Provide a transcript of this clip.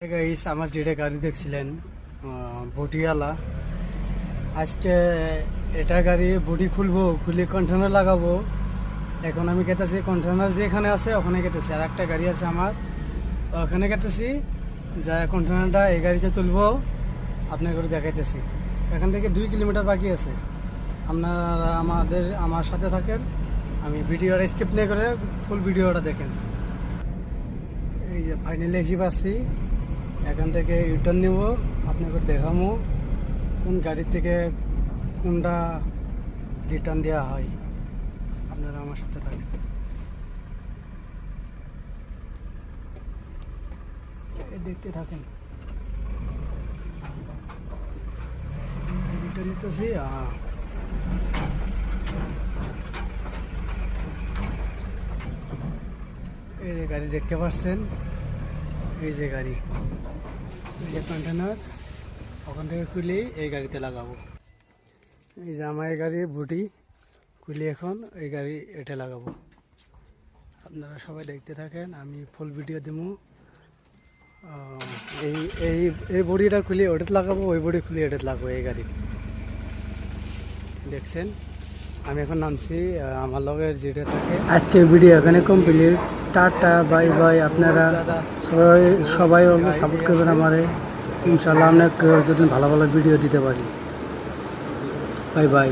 Guys আমার যেটা গাড়ি দেখছিলেন বডিওয়ালা, আজকে এটা গাড়ি বডি খুলবো, খুলে কন্টেনার লাগাবো। এখন আমি কেটেছি কন্টেনার যেখানে আছে ওখানে কেটেছি, আর একটা গাড়ি আছে আমার ওখানে কেটেছি, যা কন্টেনারটা এই গাড়িতে তুলবো আপনাকে করে দেখাইতেছি। এখান থেকে 2 কিলোমিটার বাকি আছে। আপনারা আমার সাথে থাকেন, আমি ভিডিওটা স্কিপ না করে ফুল ভিডিওটা দেখেন। এই যে ফাইনালি এসে পাচ্ছি, এখান থেকে ইউটার্ন নেব, আপনাকে দেখাবো কোন গাড়ির থেকে কোনটা রিটার্ন দেওয়া হয়। আপনারা আমার সাথে থাকেন, দেখতে থাকেন। রিটার্ন নিতেছি। এই যে গাড়ি দেখতে পাচ্ছেন, এই যে গাড়ি, এই যে কন্টেনার ওখান থেকে খুলে এই গাড়িতে লাগাবো। এই যে আমার এই গাড়ির বডি খুলে এখন এই গাড়ি এটা লাগাবো। আপনারা সবাই দেখতে থাকেন, আমি ফুল ভিডিও দেবো। এই এই এই বডিটা খুলে ওটাতে লাগাবো, ওই বডি খুলে এটাতে লাগাবো। এই গাড়ি দেখছেন, আমি এখন নামছি আমার লগের যেটা থাকে। আজকের ভিডিও এখানে কমপ্লিট। Tata bye bye. আপনারা সবাই সাপোর্ট করবেন আমারে, ইনশাল্লাহ অনেক যদি ভালো ভালো ভিডিও দিতে পারি। Bye bye.